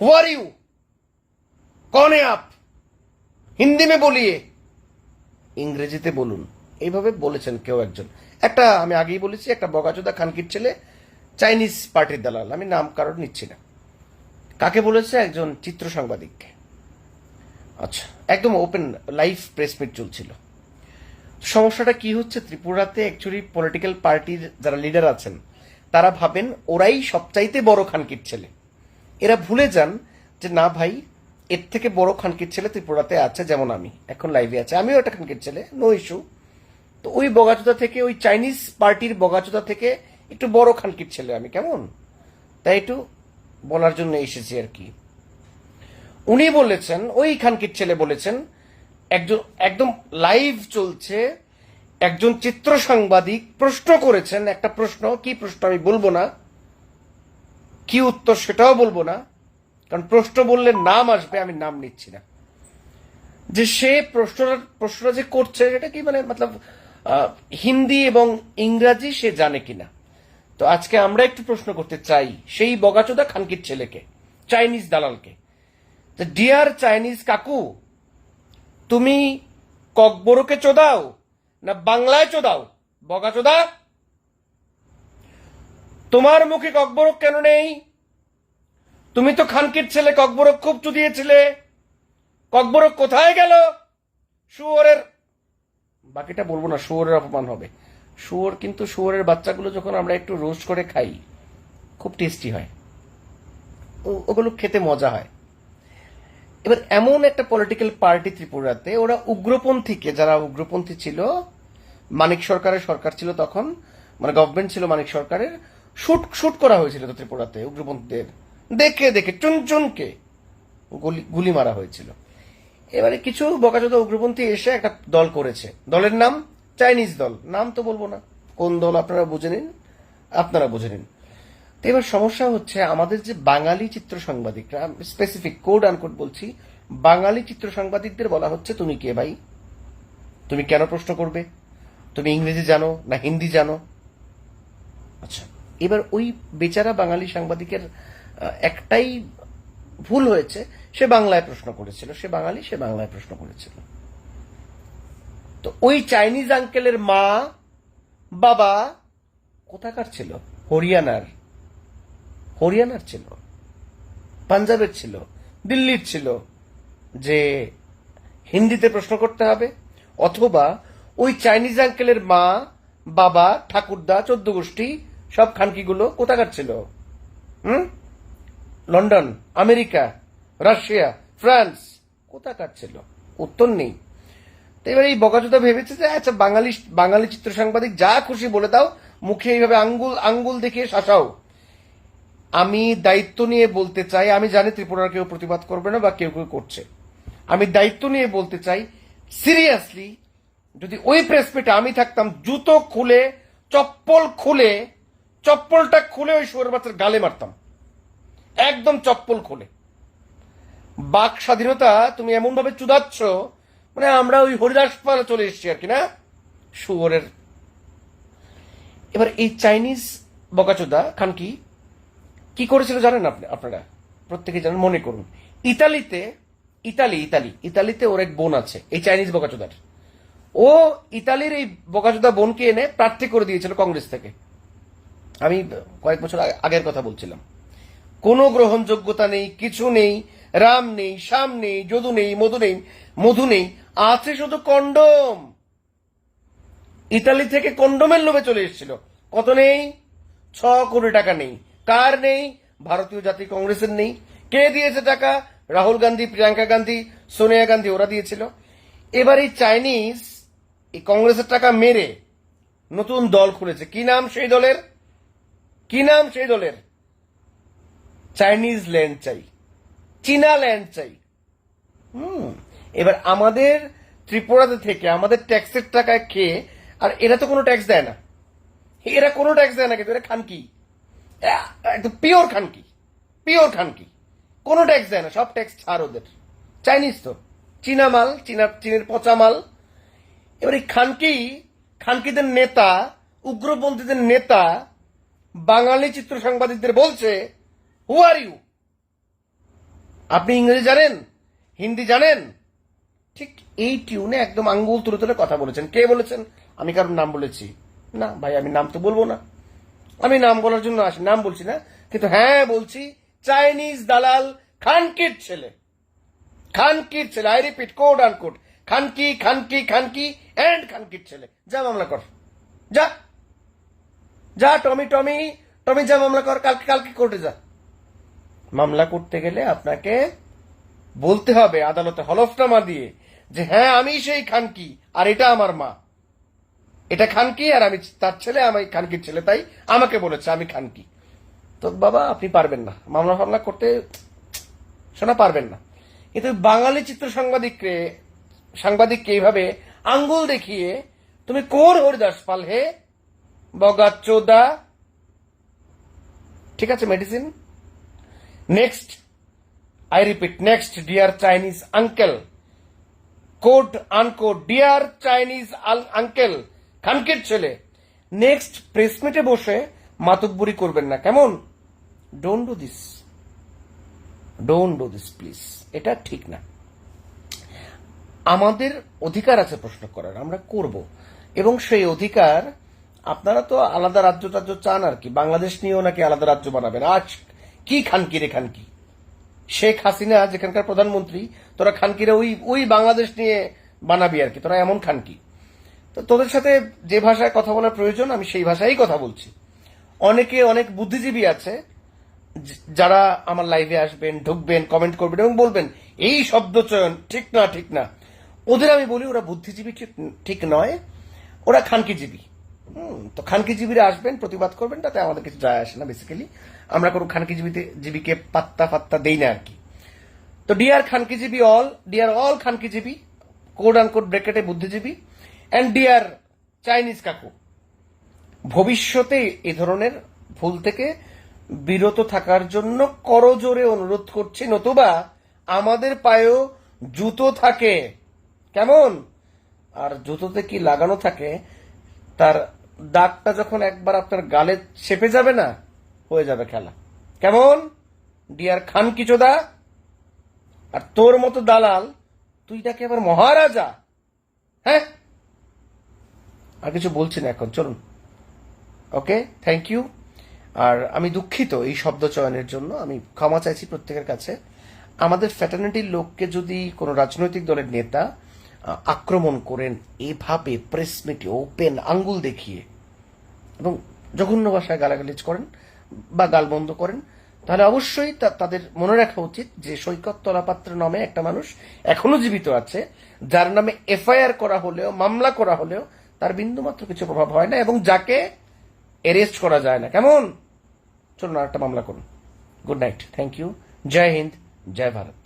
Who are you, कौन है आप, হিন্দি মে বলিয়ে, ইংরেজিতে বলুন, এইভাবে বলেছেন কেউ একজন। একটা আমি আগেই বলেছি, একটা বগাচোদা খানকির ছেলে, চাইনিজ পার্টির দালাল, আমি নাম কারোর নিচ্ছি না। কাকে বলেছে? একজন চিত্র সাংবাদিককে। আচ্ছা, একদম ওপেন লাইভ প্রেস মিট চলছিল। সমস্যাটা কি হচ্ছে, ত্রিপুরাতে অ্যাকচুয়ালি পলিটিক্যাল পার্টির যারা লিডার আছেন তারা ভাবেন ওরাই সবচাইতে বড় খানকির ছেলে। এরা ভুলে যান যে না ভাই, এর থেকে বড় খানকির ছেলে ত্রিপুরাতে আছে, যেমন আমি এখন লাইভে আছে, আমিও একটা খানকির ছেলে, নো ইস্যু। তো ওই বগাচোদা থেকে, ওই চাইনিজ পার্টির বগাচোদা থেকে একটু বড় খানকির ছেলে আমি, কেমন, তাই একটু বলার জন্য এসেছি আর কি। উনি বলেছেন, ওই খানকির ছেলে বলেছেন, একজন একদম লাইভ চলছে, একজন চিত্র সাংবাদিক প্রশ্ন করেছেন একটা প্রশ্ন, কি প্রশ্ন আমি বলবো না, কি উত্তর সেটাও বলবো না, কারণ প্রশ্ন বললে নাম আসবে, আমি নাম নিচ্ছি না। যে সে প্রশ্নটা যে করছে সেটা কি মানে মতলব হিন্দি এবং ইংরাজি সে জানে কিনা। তো আজকে আমরা একটু প্রশ্ন করতে চাই সেই বগাচোদা খানকির ছেলেকে, চাইনিজ দালালকে, ডিয়ার চাইনিজ কাকু, তুমি ককবরকে চোদাও না বাংলায় চোদাও? বগাচোদা, তোমার মুখে ককবরক কেন নেই? তুমি তো খানকির ছেলে, ককবরক খুব চুদিয়েছিলে, ককবরক কোথায় গেল? শুয়োরের, বাকিটা বলবো না, শুয়োরের অপমান হবে। শুয়োর, কিন্তু শুয়োরের বাচ্চাগুলো যখন আমরা একটু রোস্ট করে খাই খুব টেস্টি হয়, ওগুলো খেতে মজা হয়। এবার এমন একটা পলিটিক্যাল পার্টি ত্রিপুরাতে, ওরা উগ্রপন্থীকে, যারা উগ্রপন্থী ছিল, মানিক সরকারের সরকার ছিল তখন, মানে গভর্নমেন্ট ছিল মানিক সরকারের, শুট করা হয়েছিল তো ত্রিপুরাতে উগ্রপন্থীদের, দেখে দেখে চুনচুনকে গুলি মারা হয়েছিল। এবারে কিছু বকাচোদা উগ্রপন্থী এসে একটা দল করেছে, দলের নাম চাইনিজ দল, নাম তো বলবো না, কোন দল আপনারা বুঝে নিন, আপনারা বুঝে নিন। তো এবার সমস্যা হচ্ছে, আমাদের যে বাঙালি চিত্র সাংবাদিকরা, স্পেসিফিক কোড আনকোড বলছি, বাঙালি চিত্র সাংবাদিকদের বলা হচ্ছে তুমি কে ভাই, তুমি কেন প্রশ্ন করবে, তুমি ইংরেজি জানো না হিন্দি জানো? আচ্ছা, এবার ওই বেচারা বাঙালি সাংবাদিকের একটাই ভুল হয়েছে, সে বাংলায় প্রশ্ন করেছিল, সে বাঙালি, সে বাংলায় প্রশ্ন করেছিল। তো ওই চাইনিজ আঙ্কেলের মা বাবা কোথাকার ছিল? হরিয়ানার ছিল, পাঞ্জাবের ছিল, দিল্লির ছিল, যে হিন্দিতে প্রশ্ন করতে হবে। অথবা ওই চাইনিজ আঙ্কেলের মা বাবা ঠাকুরদা 14 গোষ্ঠী সব খানকিগুলো কোথাকার ছিল? লন্ডন, আমেরিকা, রাশিয়া, ফ্রান্স, কোথাকার ছিল? উত্তর নেই। তো এবার এই বকাচোদা ভেবেছে যে আচ্ছা, বাঙালি চিত্র সাংবাদিক যা খুশি বলে দাও, মুখে এইভাবে আঙ্গুল দেখিয়ে শাসাও। আমি দায়িত্ব নিয়ে বলতে চাই, আমি জানি ত্রিপুরার কেউ প্রতিবাদ করবে না বা কেউ কেউ করছে, আমি দায়িত্ব নিয়ে বলতে চাই, সিরিয়াসলি যদি ওই প্রেস মিটে আমি থাকতাম, জুতো খুলে, চপ্পলটা খুলে ওই শুয়োরের বাচ্চার গালে মারতাম, একদম চপ্পল খুলে। বাক স্বাধীনতা তুমি এমন ভাবে চুদাচ্ছ, মানে আমরা ওই হরিদাস পালে চলে এসেছি আর কি, না শুয়োরের। এবার এই চাইনিজ বকাচোদা খানকি কি করেছিল জানেন আপনারা প্রত্যেকে জানেন, মনে করুন, ইতালিতে ওর এক বোন আছে, এই চাইনিজ বকাচোদার, ও ইতালির এই বকাচোদা বোনকে এনে প্রার্থী করে দিয়েছিল কংগ্রেস থেকে। আমি কয়েক বছর আগের কথা বলছিলাম। কোনো গ্রহণযোগ্যতা নেই, কিছু নেই, রাম নেই, শ্যাম নেই, যদু নেই, মধু নেই, আছে শুধু কন্ডম। ইতালি থেকে কন্ডোমের লোভে চলে এসেছিল। কত নেই? 6 কোটি টাকা নেই। কার নেই? ভারতীয় জাতীয় কংগ্রেসের নেই। কে দিয়েছে টাকা? রাহুল গান্ধী, প্রিয়াঙ্কা গান্ধী, সোনিয়া গান্ধী, ওরা দিয়েছিল। এবার এই চাইনিজ এই কংগ্রেসের টাকা মেরে নতুন দল খুলেছে। কি নাম সেই দলের? চাইনিজ ল্যান্ড চাই, চীনা ল্যান্ড চাই। এবার আমাদের ত্রিপুরাতে থেকে আমাদের ট্যাক্সের টাকায় খেয়ে, আর এরা তো কোনো ট্যাক্স দেয় না, কিন্তু এরা খানকি, একদম পিওর খানকি, কোনো ট্যাক্স দেয় না, সব ট্যাক্স ছাড় ওদের। চাইনিজ তো চীনা মাল, চীনের পচা মাল। এবার এই খানকিদের নেতা, উগ্রপন্থীদের নেতা বাঙালি চিত্র সাংবাদিকদের বলছে, হু আর ইউ, আপনি ইংরেজি জানেন, হিন্দি জানেন? ঠিক এই টিউনে একদম আঙ্গুল তুলে তুলে কথা বলেছেন। কে বলেছেন? আমি কারোর নাম বলেছি না ভাই, আমি নাম তো বলবো না। আমি নাম বলার জন্য আসি, নাম বলছি না, কিন্তু হ্যাঁ বলছি চাইনিজ দালাল খানকির ছেলে, খানকির ছেলে, I repeat, code uncode, খানকি খানকি খানকি এন্ড খানকির ছেলে। যা মামলা কর, যা যা টমি টমি টমি, যা মামলা কর, কালকে কালকে কোর্টে যা। মামলা করতে গেলে আপনাকে বলতে হবে আদালতে হলফনামা দিয়ে যে হ্যাঁ আমি সেই খানকি আর এটা আমার মা, এটা খানকি আর আমি তার ছেলে, আমি খানকির ছেলে, তাই আমাকে বলেছে আমি খানকি। তো বাবা আপনি পারবেন না মামলা ফামলা করতে, শোনা পারবেন না। কিন্তু বাঙালি চিত্র সাংবাদিককে এইভাবে আঙ্গুল দেখিয়ে তুমি কোর হরিদাস পাল হে বগাচোদা, ঠিক আছে medicine. Next, I repeat, next dear Chinese uncle, code uncode, dear Chinese uncle খানকির ছেলে, নেক্সট প্রেস মিটে বসে মাতব্বরি করবেন না, কেমন? Don't do this, don't do this please, এটা ঠিক না। আমাদের অধিকার আছে প্রশ্ন করার, আমরা করব, এবং সেই অধিকার আপনারা তো আলাদা রাজ্য টাজ্য চান আর কি, বাংলাদেশ নিয়েও নাকি আলাদা রাজ্য বানাবেন। আজ কি খানকি রে খানকি, শেখ হাসিনা যেখানকার প্রধানমন্ত্রী, তোরা খানকিরা ওই ওই বাংলাদেশ নিয়ে বানাবি আর কি, তোরা এমন খানকি। তো তোদের সাথে যে ভাষায় কথা বলার প্রয়োজন আমি সেই ভাষায় কথা বলছি। অনেকে অনেক বুদ্ধিজীবী আছে যারা আমার লাইভে আসবেন, ঢুকবেন, কমেন্ট করবেন এবং বলবেন এই শব্দ চয়ন ঠিক না ঠিক না। ওদের আমি বলি ওরা বুদ্ধিজীবী ঠিক নয়, ওরা খানকিজীবী। তো খানকিজীবীরা আসবেন, প্রতিবাদ করবেন, তাতে আমাদের কিছু যায় আসে না। বেসিক্যালি আমরা কোনো জীবীকে পাত্তা ফাত্তা দেই না আর কি। তো ডিয়ার খানকিজীবী অল, ডিয়ার অল খানকিজীবী, কোড আন কোড ব্রেকেটে বুদ্ধিজীবী, অ্যান্ড ডিয়ার চাইনিজ কাকু, ভবিষ্যতে এ ধরনের ভুল থেকে বিরত থাকার জন্য করজোরে অনুরোধ করছি, নতুবা আমাদের পায়েও জুতো থাকে, কেমন? আর জুতোতে কি লাগানো থাকে, তার দাগটা যখন একবার আপনার গালে চেপে যাবে না, হয়ে যাবে খেলা, কেমন? ডিয়ার খানকি চোদা। আর তোর মতো দালাল, তুইটাকে আবার মহারাজা, হ্যাঁ? আর কিছু বলছি না এখন, চলুন। ওকে, থ্যাংক ইউ। আর আমি দুঃখিত এই শব্দ চয়নের জন্য, আমি ক্ষমা চাইছি প্রত্যেকের কাছে। আমাদের ফ্যাটার্নিটির লোককে যদি কোনো রাজনৈতিক দলের নেতা আক্রমণ করেন এভাবে প্রেস মিটে ওপেন আঙ্গুল দেখিয়ে এবং জঘন্য ভাষায় গালাগালিজ করেন বা গালবন্ধ করেন, তাহলে অবশ্যই তাদের মনে রাখা উচিত যে সৈকত তলাপাত্র নামে একটা মানুষ এখনো জীবিত আছে, যার নামে এফআইআর করা হলেও, মামলা করা হলেও তার বিন্দুমাত্র কিছু প্রভাব হয় না এবং যাকে অ্যারেস্ট করা যায় না, কেমন? চলুন আর একটা মামলা করুন। গুড নাইট, থ্যাংক ইউ, জয় হিন্দ, জয় ভারত।